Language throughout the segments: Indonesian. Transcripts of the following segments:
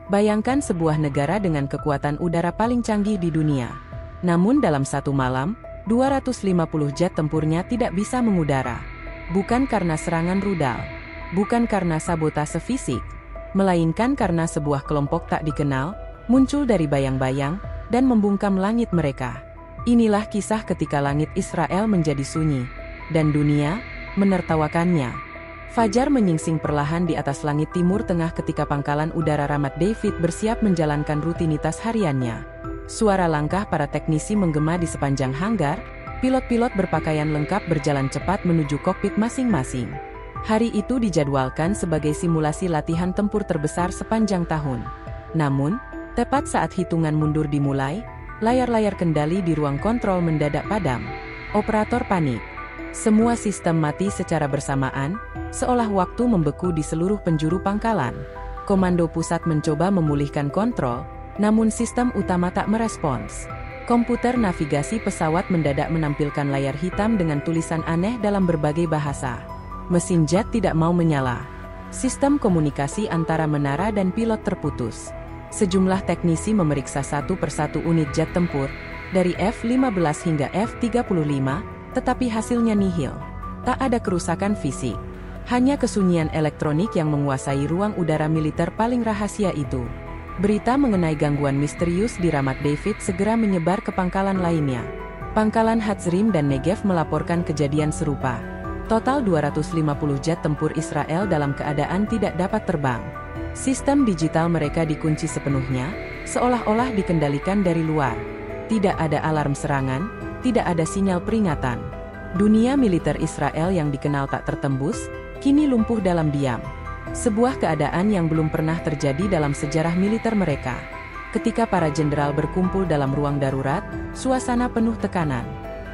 Bayangkan sebuah negara dengan kekuatan udara paling canggih di dunia. Namun dalam satu malam, 250 jet tempurnya tidak bisa mengudara. Bukan karena serangan rudal, bukan karena sabotase fisik, melainkan karena sebuah kelompok tak dikenal, muncul dari bayang-bayang, dan membungkam langit mereka. Inilah kisah ketika langit Israel menjadi sunyi, dan dunia menertawakannya. Fajar menyingsing perlahan di atas langit timur tengah ketika pangkalan udara Ramat David bersiap menjalankan rutinitas hariannya. Suara langkah para teknisi menggema di sepanjang hanggar, pilot-pilot berpakaian lengkap berjalan cepat menuju kokpit masing-masing. Hari itu dijadwalkan sebagai simulasi latihan tempur terbesar sepanjang tahun. Namun, tepat saat hitungan mundur dimulai, layar-layar kendali di ruang kontrol mendadak padam. Operator panik. Semua sistem mati secara bersamaan, seolah waktu membeku di seluruh penjuru pangkalan. Komando pusat mencoba memulihkan kontrol, namun sistem utama tak merespons. Komputer navigasi pesawat mendadak menampilkan layar hitam dengan tulisan aneh dalam berbagai bahasa. Mesin jet tidak mau menyala. Sistem komunikasi antara menara dan pilot terputus. Sejumlah teknisi memeriksa satu persatu unit jet tempur, dari F-15 hingga F-35, tetapi hasilnya nihil. Tak ada kerusakan fisik. Hanya kesunyian elektronik yang menguasai ruang udara militer paling rahasia itu. Berita mengenai gangguan misterius di Ramat David segera menyebar ke pangkalan lainnya. Pangkalan Hatzrim dan Negev melaporkan kejadian serupa. Total 250 jet tempur Israel dalam keadaan tidak dapat terbang. Sistem digital mereka dikunci sepenuhnya, seolah-olah dikendalikan dari luar. Tidak ada alarm serangan, tidak ada sinyal peringatan. Dunia militer Israel yang dikenal tak tertembus, kini lumpuh dalam diam. Sebuah keadaan yang belum pernah terjadi dalam sejarah militer mereka. Ketika para jenderal berkumpul dalam ruang darurat, suasana penuh tekanan.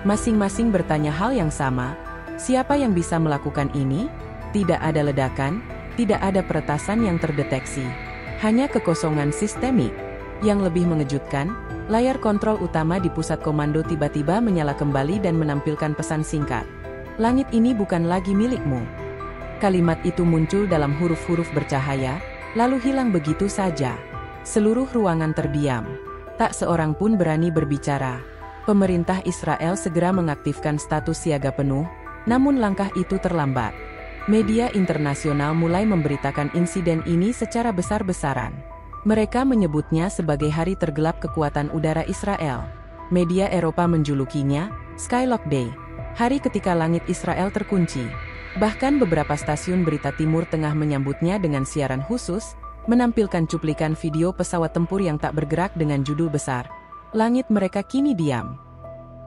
Masing-masing bertanya hal yang sama, siapa yang bisa melakukan ini? Tidak ada ledakan, tidak ada peretasan yang terdeteksi. Hanya kekosongan sistemik. Yang lebih mengejutkan, layar kontrol utama di pusat komando tiba-tiba menyala kembali dan menampilkan pesan singkat. Langit ini bukan lagi milikmu. Kalimat itu muncul dalam huruf-huruf bercahaya, lalu hilang begitu saja. Seluruh ruangan terdiam. Tak seorang pun berani berbicara. Pemerintah Israel segera mengaktifkan status siaga penuh, namun langkah itu terlambat. Media internasional mulai memberitakan insiden ini secara besar-besaran. Mereka menyebutnya sebagai hari tergelap kekuatan udara Israel. Media Eropa menjulukinya Skylock Day, hari ketika langit Israel terkunci. Bahkan beberapa stasiun berita Timur Tengah menyambutnya dengan siaran khusus, menampilkan cuplikan video pesawat tempur yang tak bergerak dengan judul besar, "Langit mereka kini diam."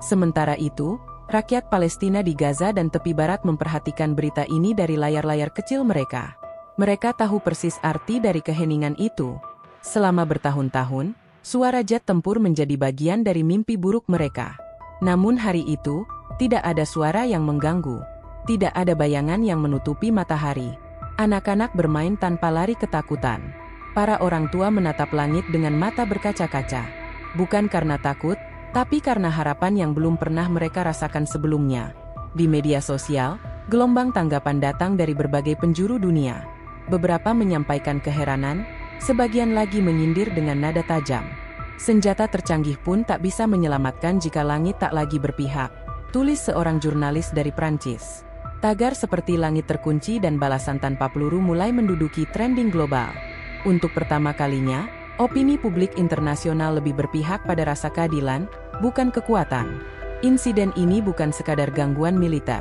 Sementara itu, rakyat Palestina di Gaza dan tepi barat memperhatikan berita ini dari layar-layar kecil mereka. Mereka tahu persis arti dari keheningan itu. Selama bertahun-tahun, suara jet tempur menjadi bagian dari mimpi buruk mereka. Namun hari itu, tidak ada suara yang mengganggu. Tidak ada bayangan yang menutupi matahari. Anak-anak bermain tanpa lari ketakutan. Para orang tua menatap langit dengan mata berkaca-kaca. Bukan karena takut, tapi karena harapan yang belum pernah mereka rasakan sebelumnya. Di media sosial, gelombang tanggapan datang dari berbagai penjuru dunia. Beberapa menyampaikan keheranan, sebagian lagi menyindir dengan nada tajam. Senjata tercanggih pun tak bisa menyelamatkan jika langit tak lagi berpihak, tulis seorang jurnalis dari Prancis. Tagar seperti langit terkunci dan balasan tanpa peluru mulai menduduki trending global. Untuk pertama kalinya, opini publik internasional lebih berpihak pada rasa keadilan, bukan kekuatan. Insiden ini bukan sekadar gangguan militer.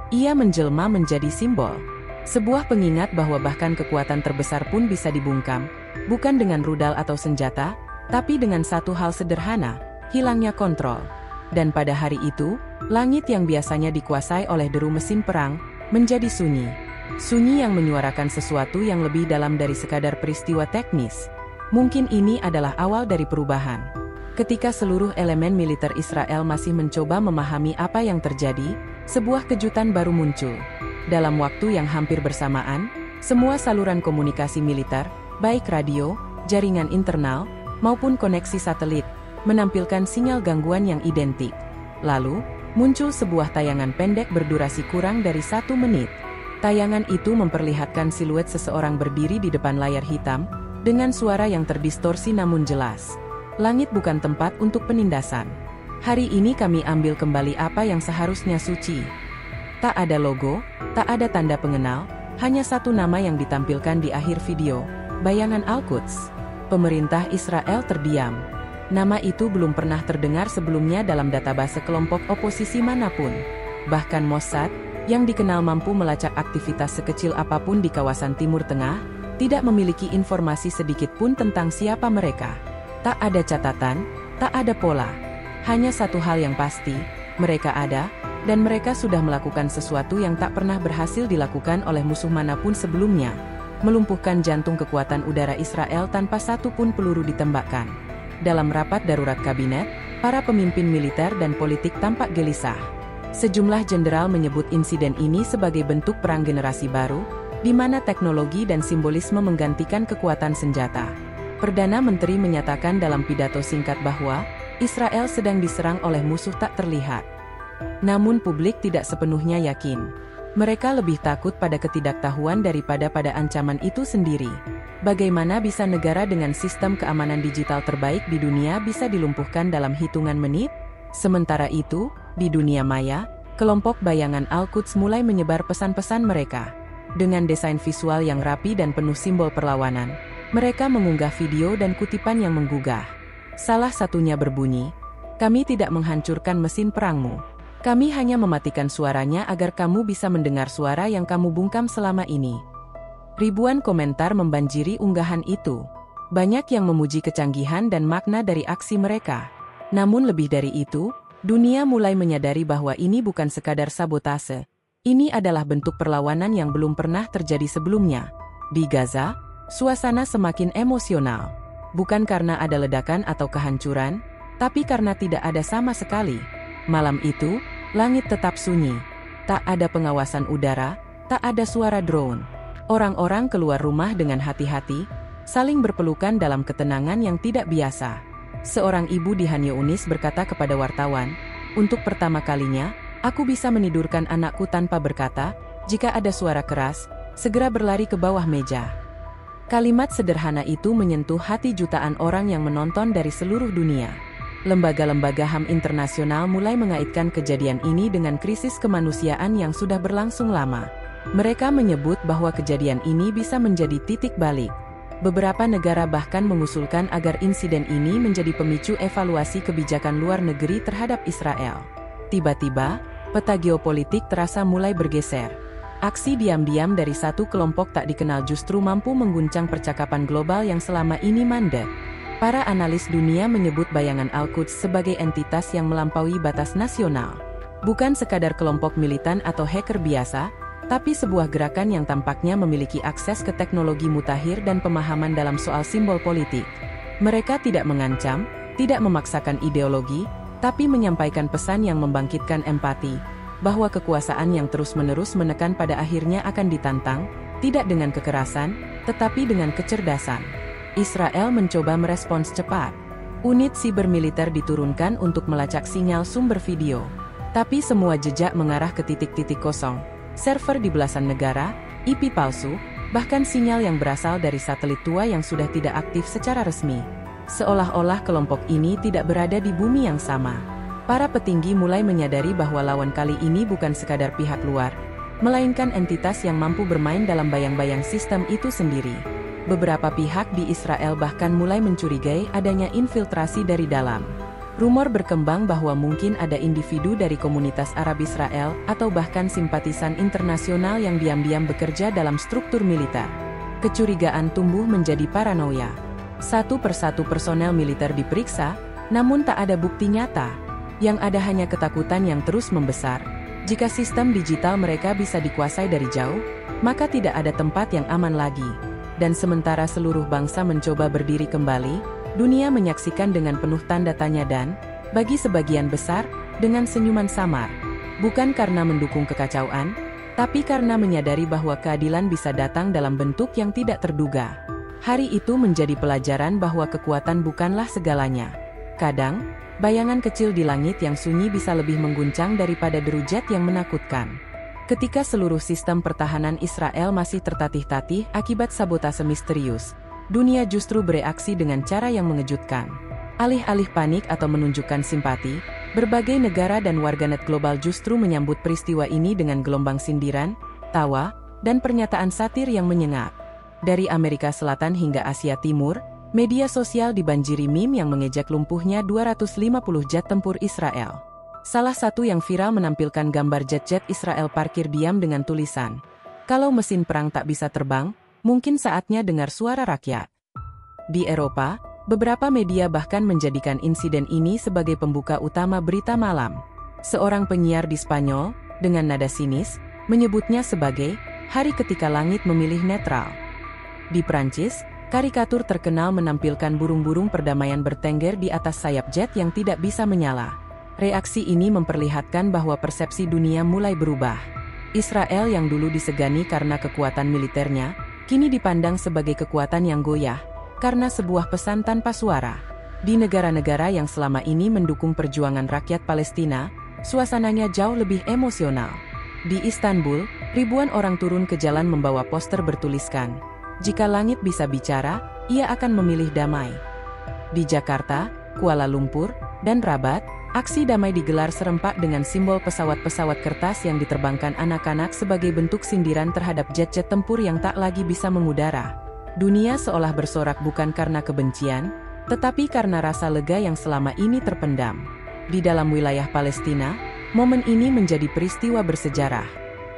Ia menjelma menjadi simbol. Sebuah pengingat bahwa bahkan kekuatan terbesar pun bisa dibungkam, bukan dengan rudal atau senjata, tapi dengan satu hal sederhana, hilangnya kontrol. Dan pada hari itu, langit yang biasanya dikuasai oleh deru mesin perang, menjadi sunyi. Sunyi yang menyuarakan sesuatu yang lebih dalam dari sekadar peristiwa teknis. Mungkin ini adalah awal dari perubahan. Ketika seluruh elemen militer Israel masih mencoba memahami apa yang terjadi, sebuah kejutan baru muncul. Dalam waktu yang hampir bersamaan, semua saluran komunikasi militer, baik radio, jaringan internal, maupun koneksi satelit, menampilkan sinyal gangguan yang identik. Lalu, muncul sebuah tayangan pendek berdurasi kurang dari 1 menit. Tayangan itu memperlihatkan siluet seseorang berdiri di depan layar hitam, dengan suara yang terdistorsi namun jelas. Langit bukan tempat untuk penindasan. Hari ini kami ambil kembali apa yang seharusnya suci. Tak ada logo, tak ada tanda pengenal, hanya satu nama yang ditampilkan di akhir video, bayangan Al-Quds. Pemerintah Israel terdiam. Nama itu belum pernah terdengar sebelumnya dalam database kelompok oposisi manapun. Bahkan Mossad, yang dikenal mampu melacak aktivitas sekecil apapun di kawasan Timur Tengah, tidak memiliki informasi sedikit pun tentang siapa mereka. Tak ada catatan, tak ada pola. Hanya satu hal yang pasti, mereka ada, dan mereka sudah melakukan sesuatu yang tak pernah berhasil dilakukan oleh musuh manapun sebelumnya. Melumpuhkan jantung kekuatan udara Israel tanpa satu pun peluru ditembakkan. Dalam rapat darurat kabinet, para pemimpin militer dan politik tampak gelisah. Sejumlah jenderal menyebut insiden ini sebagai bentuk perang generasi baru, di mana teknologi dan simbolisme menggantikan kekuatan senjata. Perdana Menteri menyatakan dalam pidato singkat bahwa Israel sedang diserang oleh musuh tak terlihat. Namun publik tidak sepenuhnya yakin. Mereka lebih takut pada ketidaktahuan daripada pada ancaman itu sendiri. Bagaimana bisa negara dengan sistem keamanan digital terbaik di dunia bisa dilumpuhkan dalam hitungan menit? Sementara itu, di dunia maya, kelompok bayangan Al-Quds mulai menyebar pesan-pesan mereka. Dengan desain visual yang rapi dan penuh simbol perlawanan, mereka mengunggah video dan kutipan yang menggugah. Salah satunya berbunyi, "Kami tidak menghancurkan mesin perangmu. Kami hanya mematikan suaranya agar kamu bisa mendengar suara yang kamu bungkam selama ini." Ribuan komentar membanjiri unggahan itu. Banyak yang memuji kecanggihan dan makna dari aksi mereka. Namun lebih dari itu, dunia mulai menyadari bahwa ini bukan sekadar sabotase. Ini adalah bentuk perlawanan yang belum pernah terjadi sebelumnya. Di Gaza, suasana semakin emosional. Bukan karena ada ledakan atau kehancuran, tapi karena tidak ada sama sekali. Malam itu, langit tetap sunyi. Tak ada pengawasan udara, tak ada suara drone. Orang-orang keluar rumah dengan hati-hati, saling berpelukan dalam ketenangan yang tidak biasa. Seorang ibu di Han Younis berkata kepada wartawan, "Untuk pertama kalinya, aku bisa menidurkan anakku tanpa berkata, jika ada suara keras, segera berlari ke bawah meja." Kalimat sederhana itu menyentuh hati jutaan orang yang menonton dari seluruh dunia. Lembaga-lembaga HAM internasional mulai mengaitkan kejadian ini dengan krisis kemanusiaan yang sudah berlangsung lama. Mereka menyebut bahwa kejadian ini bisa menjadi titik balik. Beberapa negara bahkan mengusulkan agar insiden ini menjadi pemicu evaluasi kebijakan luar negeri terhadap Israel. Tiba-tiba, peta geopolitik terasa mulai bergeser. Aksi diam-diam dari satu kelompok tak dikenal justru mampu mengguncang percakapan global yang selama ini mandek. Para analis dunia menyebut bayangan Al-Quds sebagai entitas yang melampaui batas nasional. Bukan sekadar kelompok militan atau hacker biasa, tapi sebuah gerakan yang tampaknya memiliki akses ke teknologi mutakhir dan pemahaman dalam soal simbol politik. Mereka tidak mengancam, tidak memaksakan ideologi, tapi menyampaikan pesan yang membangkitkan empati, bahwa kekuasaan yang terus-menerus menekan pada akhirnya akan ditantang, tidak dengan kekerasan, tetapi dengan kecerdasan. Israel mencoba merespons cepat. Unit siber militer diturunkan untuk melacak sinyal sumber video. Tapi semua jejak mengarah ke titik-titik kosong. Server di belasan negara, IP palsu, bahkan sinyal yang berasal dari satelit tua yang sudah tidak aktif secara resmi. Seolah-olah kelompok ini tidak berada di bumi yang sama. Para petinggi mulai menyadari bahwa lawan kali ini bukan sekadar pihak luar, melainkan entitas yang mampu bermain dalam bayang-bayang sistem itu sendiri. Beberapa pihak di Israel bahkan mulai mencurigai adanya infiltrasi dari dalam. Rumor berkembang bahwa mungkin ada individu dari komunitas Arab Israel atau bahkan simpatisan internasional yang diam-diam bekerja dalam struktur militer. Kecurigaan tumbuh menjadi paranoia. Satu persatu personel militer diperiksa, namun tak ada bukti nyata. Yang ada hanya ketakutan yang terus membesar. Jika sistem digital mereka bisa dikuasai dari jauh, maka tidak ada tempat yang aman lagi. Dan sementara seluruh bangsa mencoba berdiri kembali, dunia menyaksikan dengan penuh tanda tanya dan, bagi sebagian besar, dengan senyuman samar. Bukan karena mendukung kekacauan, tapi karena menyadari bahwa keadilan bisa datang dalam bentuk yang tidak terduga. Hari itu menjadi pelajaran bahwa kekuatan bukanlah segalanya. Terkadang, bayangan kecil di langit yang sunyi bisa lebih mengguncang daripada deru jet yang menakutkan. Ketika seluruh sistem pertahanan Israel masih tertatih-tatih akibat sabotase misterius, dunia justru bereaksi dengan cara yang mengejutkan. Alih-alih panik atau menunjukkan simpati, berbagai negara dan warganet global justru menyambut peristiwa ini dengan gelombang sindiran, tawa, dan pernyataan satir yang menyengat. Dari Amerika Selatan hingga Asia Timur, media sosial dibanjiri meme yang mengejek lumpuhnya 250 jet tempur Israel. Salah satu yang viral menampilkan gambar jet-jet Israel parkir diam dengan tulisan, "Kalau mesin perang tak bisa terbang, mungkin saatnya dengar suara rakyat." Di Eropa, beberapa media bahkan menjadikan insiden ini sebagai pembuka utama berita malam. Seorang penyiar di Spanyol, dengan nada sinis, menyebutnya sebagai hari ketika langit memilih netral. Di Prancis, karikatur terkenal menampilkan burung-burung perdamaian bertengger di atas sayap jet yang tidak bisa menyala. Reaksi ini memperlihatkan bahwa persepsi dunia mulai berubah. Israel yang dulu disegani karena kekuatan militernya, kini dipandang sebagai kekuatan yang goyah, karena sebuah pesan tanpa suara. Di negara-negara yang selama ini mendukung perjuangan rakyat Palestina, suasananya jauh lebih emosional. Di Istanbul, ribuan orang turun ke jalan membawa poster bertuliskan, "Jika langit bisa bicara, ia akan memilih damai." Di Jakarta, Kuala Lumpur, dan Rabat, aksi damai digelar serempak dengan simbol pesawat-pesawat kertas yang diterbangkan anak-anak sebagai bentuk sindiran terhadap jet-jet tempur yang tak lagi bisa mengudara. Dunia seolah bersorak bukan karena kebencian, tetapi karena rasa lega yang selama ini terpendam. Di dalam wilayah Palestina, momen ini menjadi peristiwa bersejarah.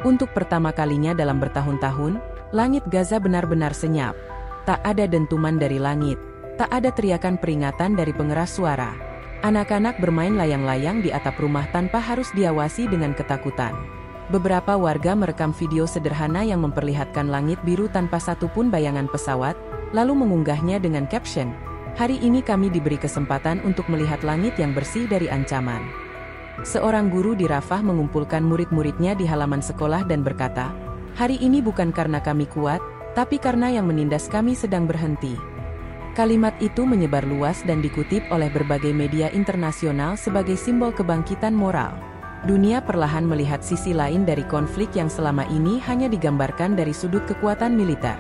Untuk pertama kalinya dalam bertahun-tahun, langit Gaza benar-benar senyap. Tak ada dentuman dari langit, tak ada teriakan peringatan dari pengeras suara. Anak-anak bermain layang-layang di atap rumah tanpa harus diawasi dengan ketakutan. Beberapa warga merekam video sederhana yang memperlihatkan langit biru tanpa satupun bayangan pesawat, lalu mengunggahnya dengan caption, "Hari ini kami diberi kesempatan untuk melihat langit yang bersih dari ancaman." Seorang guru di Rafah mengumpulkan murid-muridnya di halaman sekolah dan berkata, "Hari ini bukan karena kami kuat, tapi karena yang menindas kami sedang berhenti." Kalimat itu menyebar luas dan dikutip oleh berbagai media internasional sebagai simbol kebangkitan moral. Dunia perlahan melihat sisi lain dari konflik yang selama ini hanya digambarkan dari sudut kekuatan militer.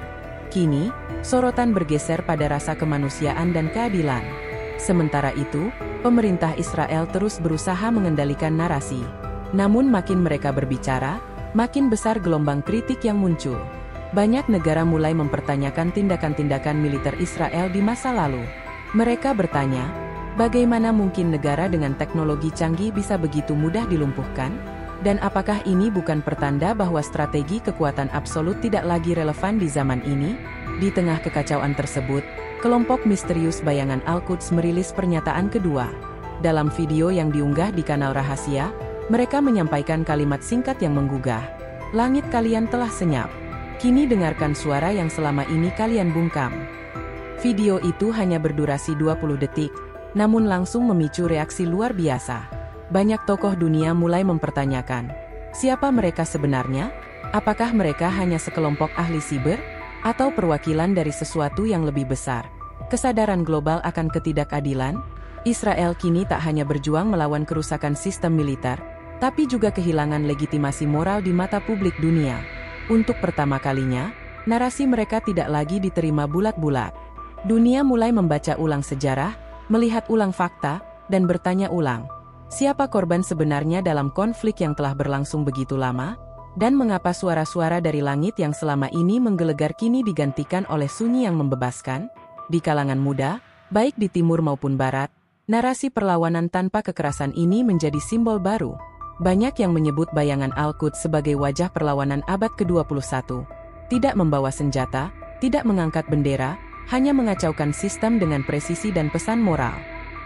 Kini, sorotan bergeser pada rasa kemanusiaan dan keadilan. Sementara itu, pemerintah Israel terus berusaha mengendalikan narasi. Namun makin mereka berbicara, makin besar gelombang kritik yang muncul. Banyak negara mulai mempertanyakan tindakan-tindakan militer Israel di masa lalu. Mereka bertanya, bagaimana mungkin negara dengan teknologi canggih bisa begitu mudah dilumpuhkan? Dan apakah ini bukan pertanda bahwa strategi kekuatan absolut tidak lagi relevan di zaman ini? Di tengah kekacauan tersebut, kelompok misterius Bayangan Al-Quds merilis pernyataan kedua. Dalam video yang diunggah di kanal rahasia, mereka menyampaikan kalimat singkat yang menggugah. "Langit kalian telah senyap. Kini dengarkan suara yang selama ini kalian bungkam." Video itu hanya berdurasi 20 detik. Namun langsung memicu reaksi luar biasa. Banyak tokoh dunia mulai mempertanyakan, siapa mereka sebenarnya? Apakah mereka hanya sekelompok ahli siber? Atau perwakilan dari sesuatu yang lebih besar? Kesadaran global akan ketidakadilan? Israel kini tak hanya berjuang melawan kerusakan sistem militer, tapi juga kehilangan legitimasi moral di mata publik dunia. Untuk pertama kalinya, narasi mereka tidak lagi diterima bulat-bulat. Dunia mulai membaca ulang sejarah, melihat ulang fakta, dan bertanya ulang, siapa korban sebenarnya dalam konflik yang telah berlangsung begitu lama? Dan mengapa suara-suara dari langit yang selama ini menggelegar kini digantikan oleh sunyi yang membebaskan? Di kalangan muda, baik di timur maupun barat, narasi perlawanan tanpa kekerasan ini menjadi simbol baru. Banyak yang menyebut Bayangan Al-Quds sebagai wajah perlawanan abad ke-21. Tidak membawa senjata, tidak mengangkat bendera, hanya mengacaukan sistem dengan presisi dan pesan moral.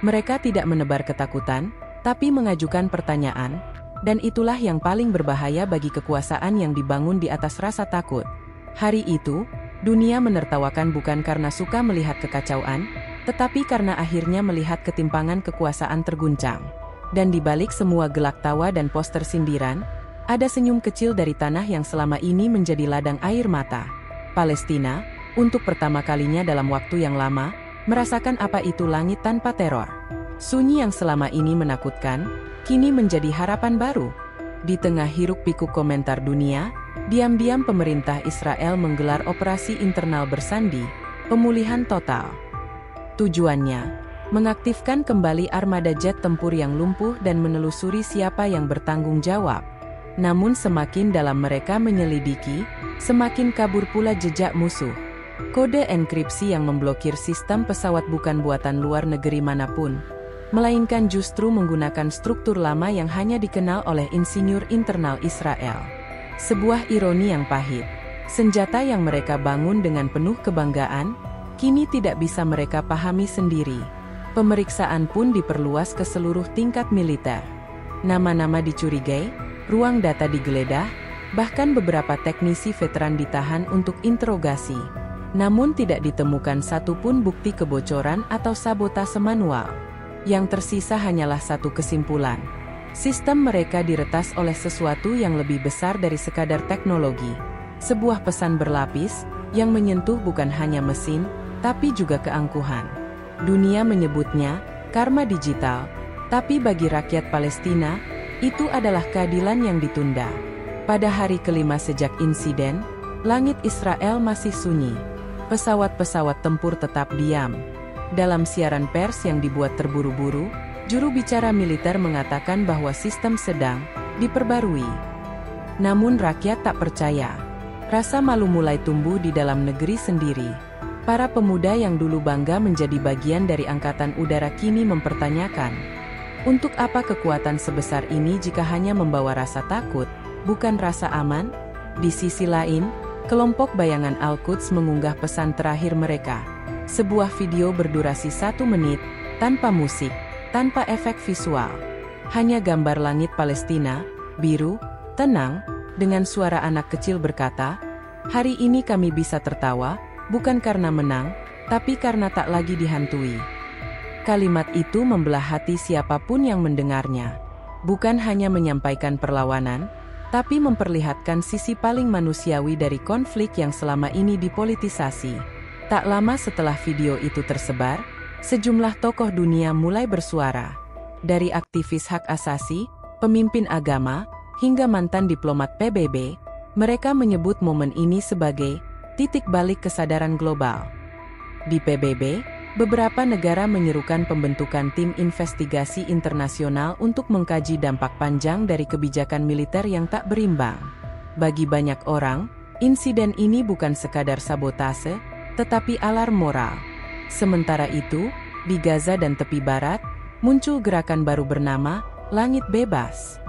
Mereka tidak menebar ketakutan, tapi mengajukan pertanyaan, dan itulah yang paling berbahaya bagi kekuasaan yang dibangun di atas rasa takut. Hari itu, dunia menertawakan bukan karena suka melihat kekacauan, tetapi karena akhirnya melihat ketimpangan kekuasaan terguncang. Dan di balik semua gelak tawa dan poster sindiran, ada senyum kecil dari tanah yang selama ini menjadi ladang air mata. Palestina, untuk pertama kalinya dalam waktu yang lama, merasakan apa itu langit tanpa teror. Sunyi yang selama ini menakutkan, kini menjadi harapan baru. Di tengah hiruk-pikuk komentar dunia, diam-diam pemerintah Israel menggelar operasi internal bersandi, pemulihan total. Tujuannya, mengaktifkan kembali armada jet tempur yang lumpuh dan menelusuri siapa yang bertanggung jawab. Namun semakin dalam mereka menyelidiki, semakin kabur pula jejak musuh. Kode enkripsi yang memblokir sistem pesawat bukan buatan luar negeri manapun, melainkan justru menggunakan struktur lama yang hanya dikenal oleh insinyur internal Israel. Sebuah ironi yang pahit. Senjata yang mereka bangun dengan penuh kebanggaan, kini tidak bisa mereka pahami sendiri. Pemeriksaan pun diperluas ke seluruh tingkat militer. Nama-nama dicurigai, ruang data digeledah, bahkan beberapa teknisi veteran ditahan untuk interogasi. Namun tidak ditemukan satupun bukti kebocoran atau sabotase manual. Yang tersisa hanyalah satu kesimpulan. Sistem mereka diretas oleh sesuatu yang lebih besar dari sekadar teknologi. Sebuah pesan berlapis, yang menyentuh bukan hanya mesin, tapi juga keangkuhan. Dunia menyebutnya karma digital, tapi bagi rakyat Palestina, itu adalah keadilan yang ditunda. Pada hari kelima sejak insiden, langit Israel masih sunyi. Pesawat-pesawat tempur tetap diam. Dalam siaran pers yang dibuat terburu-buru, juru bicara militer mengatakan bahwa sistem sedang diperbarui. Namun rakyat tak percaya. Rasa malu mulai tumbuh di dalam negeri sendiri. Para pemuda yang dulu bangga menjadi bagian dari Angkatan Udara kini mempertanyakan, untuk apa kekuatan sebesar ini jika hanya membawa rasa takut, bukan rasa aman? Di sisi lain, kelompok bayangan Al-Quds mengunggah pesan terakhir mereka. Sebuah video berdurasi 1 menit, tanpa musik, tanpa efek visual. Hanya gambar langit Palestina, biru, tenang, dengan suara anak kecil berkata, "Hari ini kami bisa tertawa, bukan karena menang, tapi karena tak lagi dihantui." Kalimat itu membelah hati siapapun yang mendengarnya. Bukan hanya menyampaikan perlawanan, tapi memperlihatkan sisi paling manusiawi dari konflik yang selama ini dipolitisasi. Tak lama setelah video itu tersebar, sejumlah tokoh dunia mulai bersuara. Dari aktivis hak asasi, pemimpin agama, hingga mantan diplomat PBB, mereka menyebut momen ini sebagai titik balik kesadaran global. Di PBB, beberapa negara menyerukan pembentukan tim investigasi internasional untuk mengkaji dampak panjang dari kebijakan militer yang tak berimbang. Bagi banyak orang, insiden ini bukan sekadar sabotase, tetapi alarm moral. Sementara itu, di Gaza dan tepi barat, muncul gerakan baru bernama Langit Bebas.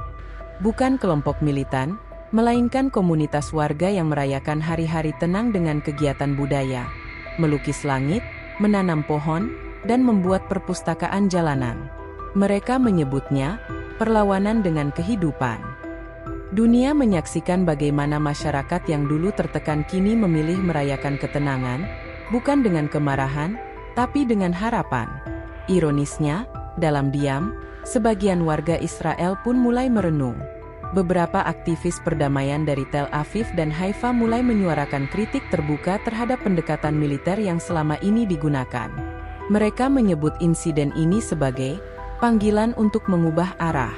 Bukan kelompok militan, melainkan komunitas warga yang merayakan hari-hari tenang dengan kegiatan budaya, melukis langit, menanam pohon, dan membuat perpustakaan jalanan. Mereka menyebutnya perlawanan dengan kehidupan. Dunia menyaksikan bagaimana masyarakat yang dulu tertekan kini memilih merayakan ketenangan, bukan dengan kemarahan, tapi dengan harapan. Ironisnya, dalam diam, sebagian warga Israel pun mulai merenung. Beberapa aktivis perdamaian dari Tel Aviv dan Haifa mulai menyuarakan kritik terbuka terhadap pendekatan militer yang selama ini digunakan. Mereka menyebut insiden ini sebagai panggilan untuk mengubah arah.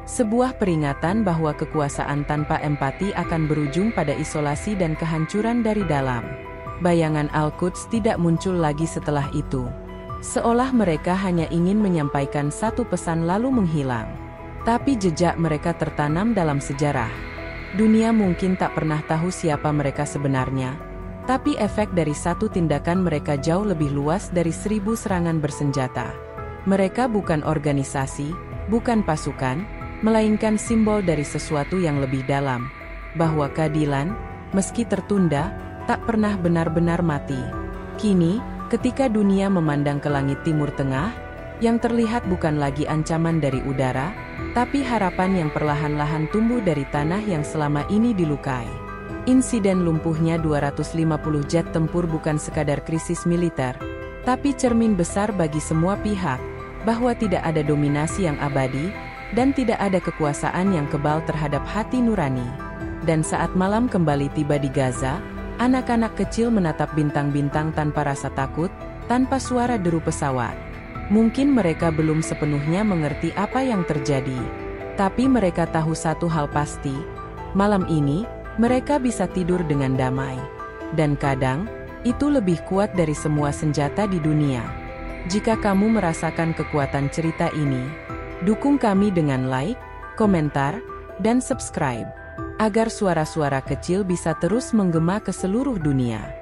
Sebuah peringatan bahwa kekuasaan tanpa empati akan berujung pada isolasi dan kehancuran dari dalam. Bayangan Al-Quds tidak muncul lagi setelah itu. Seolah mereka hanya ingin menyampaikan satu pesan lalu menghilang. Tapi jejak mereka tertanam dalam sejarah. Dunia mungkin tak pernah tahu siapa mereka sebenarnya, tapi efek dari satu tindakan mereka jauh lebih luas dari 1000 serangan bersenjata. Mereka bukan organisasi, bukan pasukan, melainkan simbol dari sesuatu yang lebih dalam, bahwa keadilan, meski tertunda, tak pernah benar-benar mati. Kini, ketika dunia memandang ke langit Timur Tengah, yang terlihat bukan lagi ancaman dari udara, tapi harapan yang perlahan-lahan tumbuh dari tanah yang selama ini dilukai. Insiden lumpuhnya 250 jet tempur bukan sekadar krisis militer, tapi cermin besar bagi semua pihak, bahwa tidak ada dominasi yang abadi, dan tidak ada kekuasaan yang kebal terhadap hati nurani. Dan saat malam kembali tiba di Gaza, anak-anak kecil menatap bintang-bintang tanpa rasa takut, tanpa suara deru pesawat. Mungkin mereka belum sepenuhnya mengerti apa yang terjadi. Tapi mereka tahu satu hal pasti, malam ini, mereka bisa tidur dengan damai. Dan kadang, itu lebih kuat dari semua senjata di dunia. Jika kamu merasakan kekuatan cerita ini, dukung kami dengan like, komentar, dan subscribe, agar suara-suara kecil bisa terus menggema ke seluruh dunia.